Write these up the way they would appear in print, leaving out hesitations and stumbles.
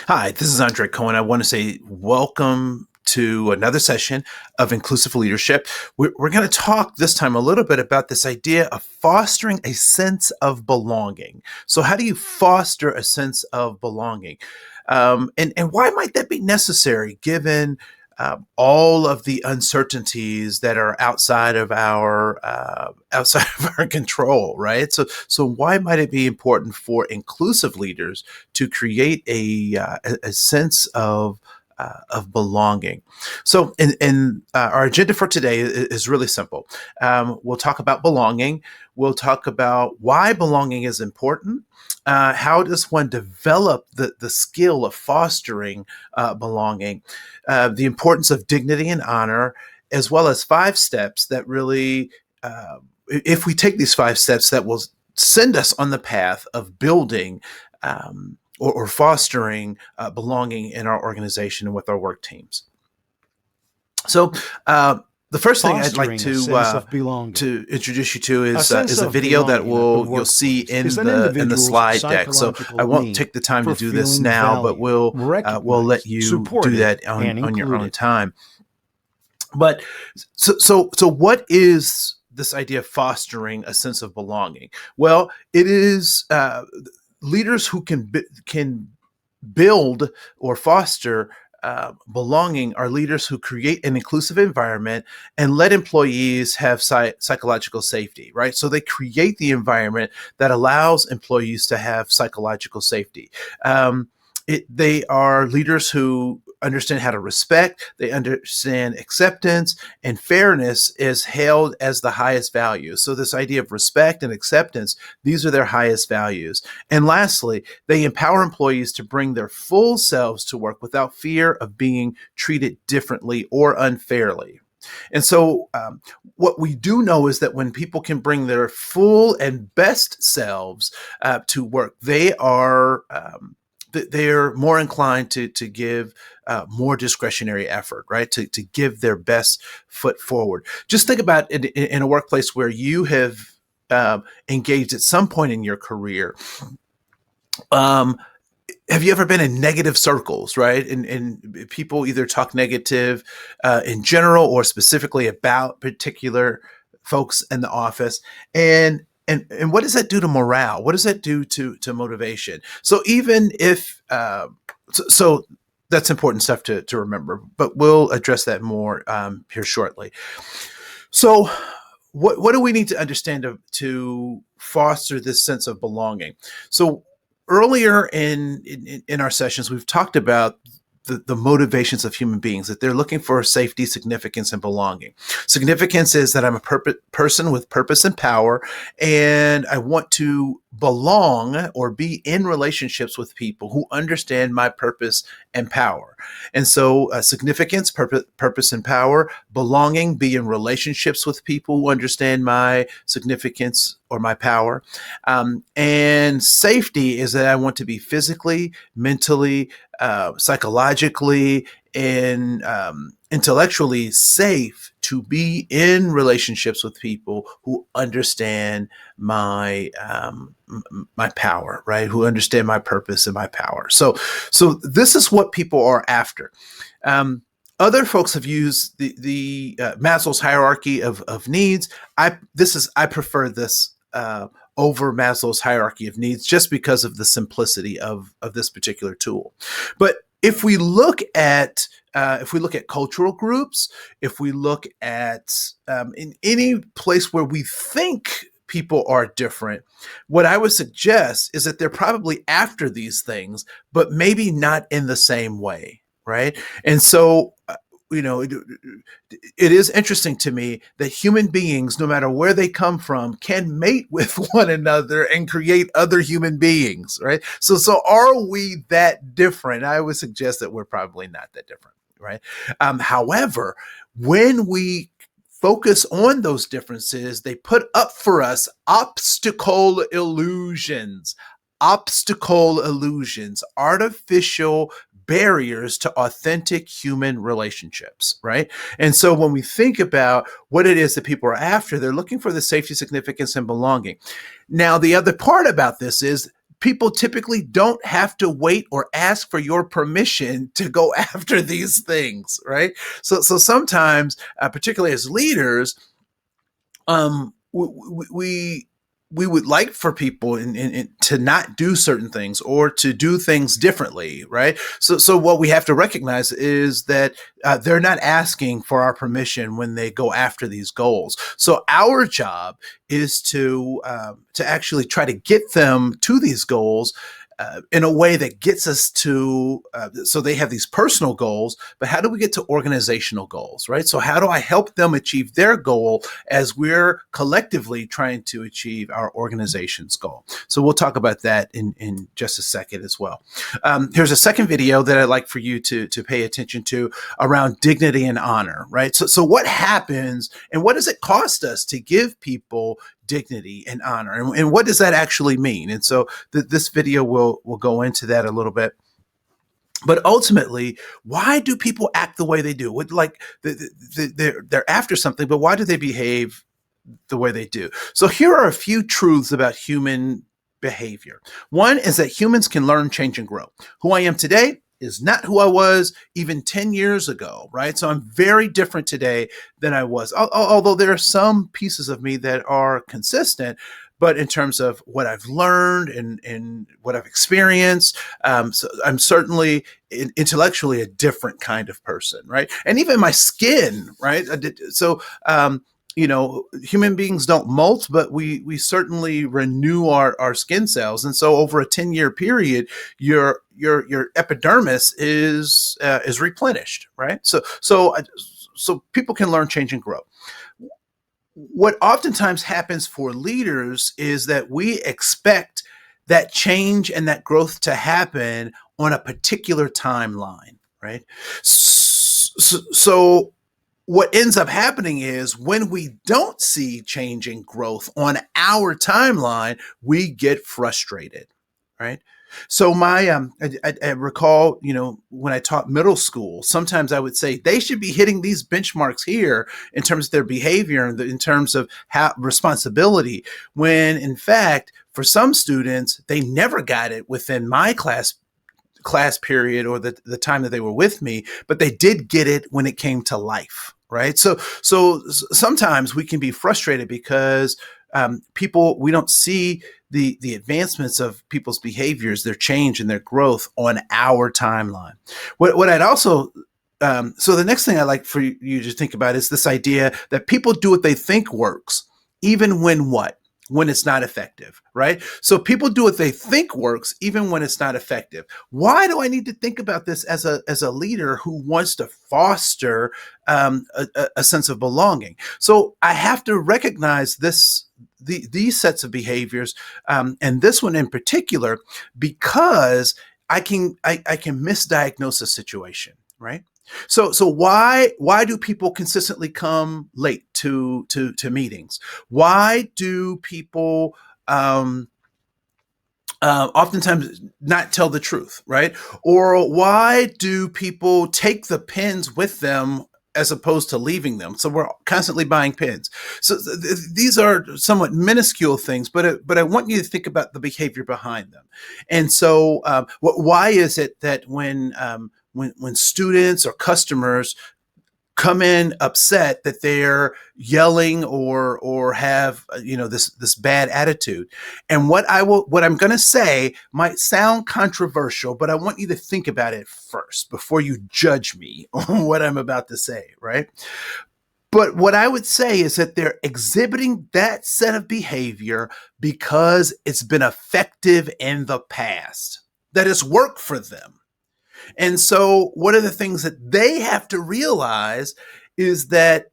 Hi, this is Andre Koen. I want to say welcome to another session of inclusive leadership. We're going to talk this time a little bit about this idea of fostering a sense of belonging. So, how do you foster a sense of belonging? And why might that be necessary given all of the uncertainties that are outside of our control, right? So why might it be important for inclusive leaders to create a sense of belonging? So, our agenda for today is really simple. We'll talk about belonging. We'll talk about why belonging is important. How does one develop the skill of fostering belonging? The importance of dignity and honor, as well as 5 steps that really, if we take these 5 steps, that will send us on the path of building or fostering belonging in our organization and with our work teams. So, the first thing I'd like to introduce you to is a video that you'll see in the slide deck. So I won't take the time to do this now, but we'll let you do that on your own time. But so what is this idea of fostering a sense of belonging? Well, it is leaders who can build or foster belonging are leaders who create an inclusive environment and let employees have psychological safety, right? So they create the environment that allows employees to have psychological safety. They are leaders who understand how to respect, they understand acceptance, and fairness is hailed as the highest value. So this idea of respect and acceptance, these are their highest values. And lastly, they empower employees to bring their full selves to work without fear of being treated differently or unfairly. And so what we do know is that when people can bring their full and best selves to work, they're more inclined to give more discretionary effort, right? To give their best foot forward. Just think about it in a workplace where you have engaged at some point in your career. Have you ever been in negative circles, right? And people either talk negative in general or specifically about particular folks in the office. And what does that do to morale? What does that do to motivation? So even if so that's important stuff to remember, but we'll address that more here shortly. So what do we need to understand to foster this sense of belonging? So earlier in our sessions, we've talked about the motivations of human beings, that they're looking for safety, significance, and belonging. Significance is that I'm a person with purpose and power, and I want to belong or be in relationships with people who understand my purpose and power. And so significance, purpose and power, belonging, be in relationships with people who understand my significance or my power. And safety is that I want to be physically, mentally, psychologically, and intellectually safe to be in relationships with people who understand my my power, right? Who understand my purpose and my power. So this is what people are after. Other folks have used the Maslow's hierarchy of needs. I prefer this over Maslow's hierarchy of needs just because of the simplicity of this particular tool. But if we look at cultural groups, if we look at in any place where we think people are different, what I would suggest is that they're probably after these things, but maybe not in the same way, right? And so it is interesting to me that human beings, no matter where they come from, can mate with one another and create other human beings, right? So are we that different? I would suggest that we're probably not that different, right? However, when we focus on those differences, they put up for us optical illusions, artificial barriers to authentic human relationships, right? And so when we think about what it is that people are after, they're looking for the safety, significance, and belonging. Now, the other part about this is people typically don't have to wait or ask for your permission to go after these things, right? So sometimes, particularly as leaders, we would like for people to not do certain things or to do things differently, right? So what we have to recognize is that they're not asking for our permission when they go after these goals. So our job is to actually try to get them to these goals in a way that gets us to, so they have these personal goals, but how do we get to organizational goals, right? So how do I help them achieve their goal as we're collectively trying to achieve our organization's goal? So we'll talk about that in just a second as well. Here's a second video that I'd like for you to pay attention to around dignity and honor, right? So what happens and what does it cost us to give people dignity and honor, and what does that actually mean? And so this video will go into that a little bit. But ultimately, why do people act the way they do? Like they're after something, but why do they behave the way they do? So here are a few truths about human behavior. One is that humans can learn, change, and grow. Who I am today is not who I was even 10 years ago, right? So I'm very different today than I was, although there are some pieces of me that are consistent. But in terms of what I've learned and what I've experienced, so I'm certainly intellectually a different kind of person, right? And even my skin, right? Human beings don't molt, but we certainly renew our skin cells. And so over a 10-year period, your epidermis is replenished, right? So people can learn, change, and grow. What oftentimes happens for leaders is that we expect that change and that growth to happen on a particular timeline, right? So what ends up happening is when we don't see change and growth on our timeline, we get frustrated, right? So I recall, when I taught middle school, sometimes I would say they should be hitting these benchmarks here in terms of their behavior and in terms of responsibility, when in fact, for some students, they never got it within my class period or the time that they were with me, but they did get it when it came to life, right? So sometimes we can be frustrated because we don't see the advancements of people's behaviors, their change and their growth on our timeline. What I'd also so the next thing I'd like for you to think about is this idea that people do what they think works, even when it's not effective, right? So people do what they think works, even when it's not effective. Why do I need to think about this as a leader who wants to foster a sense of belonging? So I have to recognize these sets of behaviors, and this one in particular, because I can misdiagnose a situation, right? So why do people consistently come late to meetings? Why do people oftentimes not tell the truth, right? Or why do people take the pens with them as opposed to leaving them? So we're constantly buying pens. So these are somewhat minuscule things, but I want you to think about the behavior behind them. And so why is it that when students or customers come in upset that they're yelling or have this bad attitude? And what I'm going to say might sound controversial, but I want you to think about it first before you judge me on what I'm about to say, right? But what I would say is that they're exhibiting that set of behavior because it's been effective in the past, that it's worked for them. And so one of the things that they have to realize is that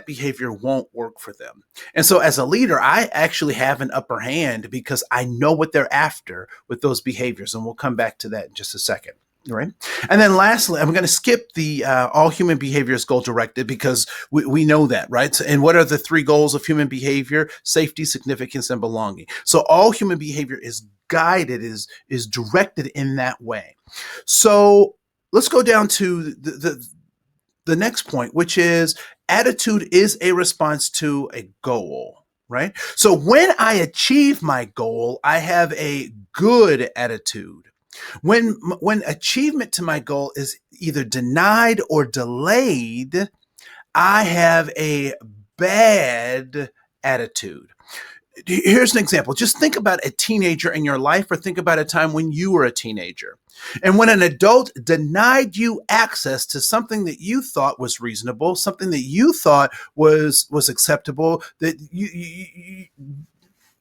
behavior won't work for them. And so as a leader, I actually have an upper hand because I know what they're after with those behaviors. And we'll come back to that in just a second. Right. And then lastly, I'm going to skip the all human behavior is goal directed because we know that, right? So, and what are the three goals of human behavior? Safety, significance, and belonging. So all human behavior is guided, is directed in that way. So let's go down to the next point, which is attitude is a response to a goal. right? So when I achieve my goal, I have a good attitude. When achievement to my goal is either denied or delayed, I have a bad attitude. Here's an example. Just think about a teenager in your life, or think about a time when you were a teenager. And when an adult denied you access to something that you thought was reasonable, something that you thought was acceptable, that you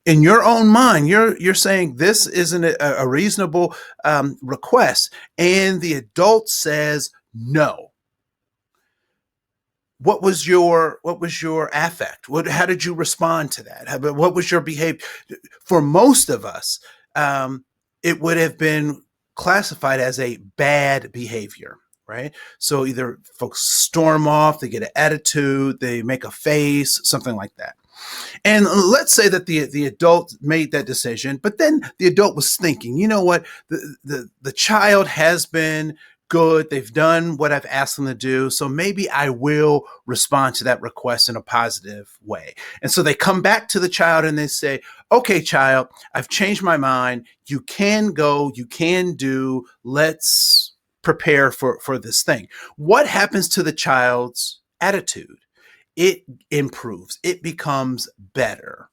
in your own mind, you're saying this isn't a reasonable request, and the adult says no. What was your affect? How did you respond to that? What was your behavior? For most of us, it would have been classified as a bad behavior, right? So either folks storm off, they get an attitude, they make a face, something like that. And let's say that the adult made that decision, but then the adult was thinking, you know what, the child has been good. They've done what I've asked them to do. So maybe I will respond to that request in a positive way. And so they come back to the child and they say, okay, child, I've changed my mind. You can go, you can do, let's prepare for this thing. What happens to the child's attitude? It improves. It becomes better.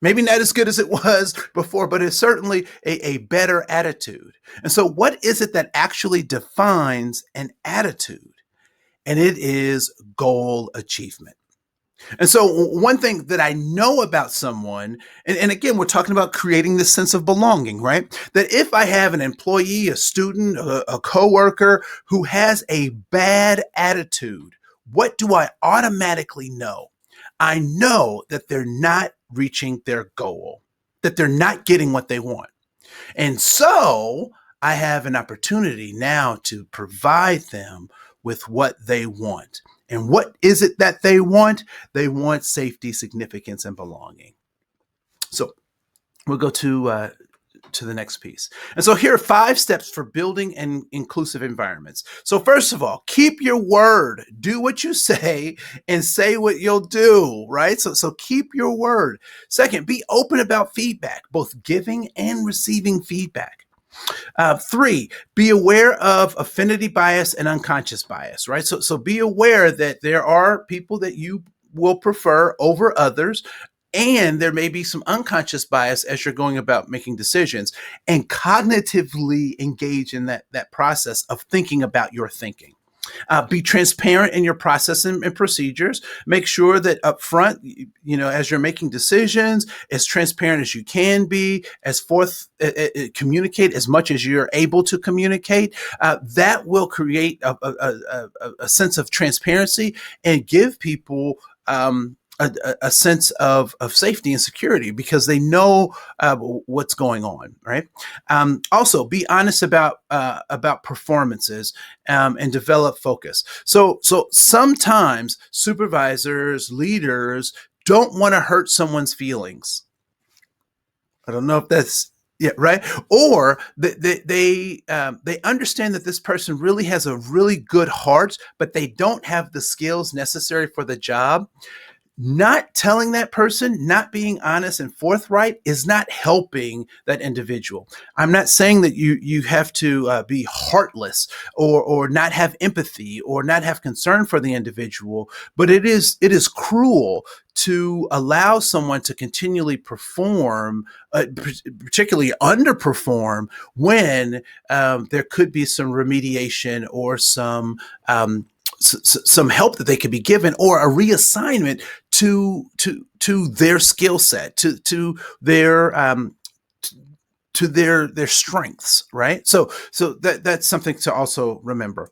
Maybe not as good as it was before, but it's certainly a better attitude. And so what is it that actually defines an attitude? And it is goal achievement. And so one thing that I know about someone, and again, we're talking about creating this sense of belonging, right? That if I have an employee, a student, a coworker who has a bad attitude, what do I automatically know? I know that they're not reaching their goal, that they're not getting what they want. And so I have an opportunity now to provide them with what they want. And what is it that they want? They want safety, significance, and belonging. So we'll go to the next piece. And so here are 5 steps for building an inclusive environments. So first of all, keep your word. Do what you say and say what you'll do, right? So keep your word. Second, be open about feedback, both giving and receiving feedback. 3, be aware of affinity bias and unconscious bias, right? So be aware that there are people that you will prefer over others, and there may be some unconscious bias as you're going about making decisions, and cognitively engage in that process of thinking about your thinking. Be transparent in your process and procedures. Make sure that up front, as you're making decisions, as transparent as you can be, communicate as much as you're able to communicate. That will create a sense of transparency and give people a sense of safety and security, because they know what's going on, right? Also, be honest about performances and develop focus. So sometimes supervisors, leaders don't want to hurt someone's feelings. I don't know if that's right. Or they understand that this person really has a really good heart, but they don't have the skills necessary for the job. Not telling that person, not being honest and forthright is not helping that individual. I'm not saying that you have to be heartless or not have empathy or not have concern for the individual, but it is cruel to allow someone to continually perform, particularly underperform, when there could be some remediation or some help that they could be given, or a reassignment to their skill set, to their strengths, right? So that's something to also remember.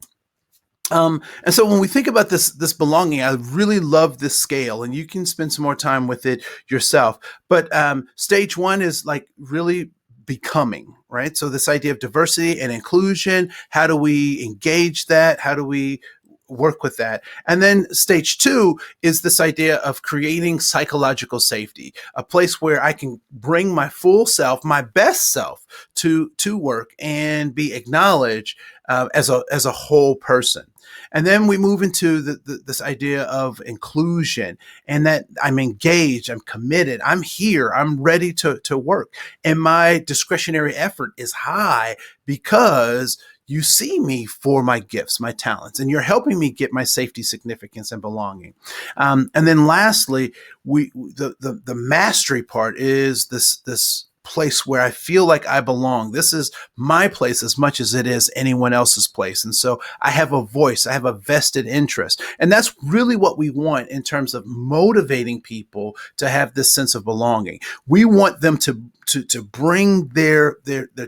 And so when we think about this belonging, I really love this scale, and you can spend some more time with it yourself. But stage 1 is like really becoming, right? So this idea of diversity and inclusion, how do we engage that? How do we work with that? And then stage 2 is this idea of creating psychological safety, a place where I can bring my full self, my best self to work and be acknowledged as a whole person. And then we move into this idea of inclusion, and that I'm engaged, I'm committed, I'm here, I'm ready to work. And my discretionary effort is high because you see me for my gifts, my talents, and you're helping me get my safety, significance, and belonging. And then lastly, the mastery part is this place where I feel like I belong. This is my place as much as it is anyone else's place. And so I have a voice, I have a vested interest. And that's really what we want in terms of motivating people to have this sense of belonging. We want them to bring their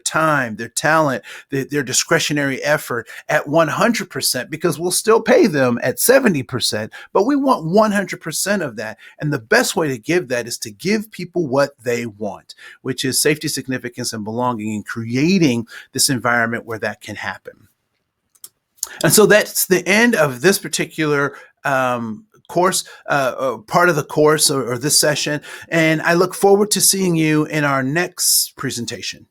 time, their talent, their discretionary effort at 100%, because we'll still pay them at 70%, but we want 100% of that. And the best way to give that is to give people what they want, which is safety, significance, and belonging, and creating this environment where that can happen. And so that's the end of this particular course, part of the course, or this session. And I look forward to seeing you in our next presentation.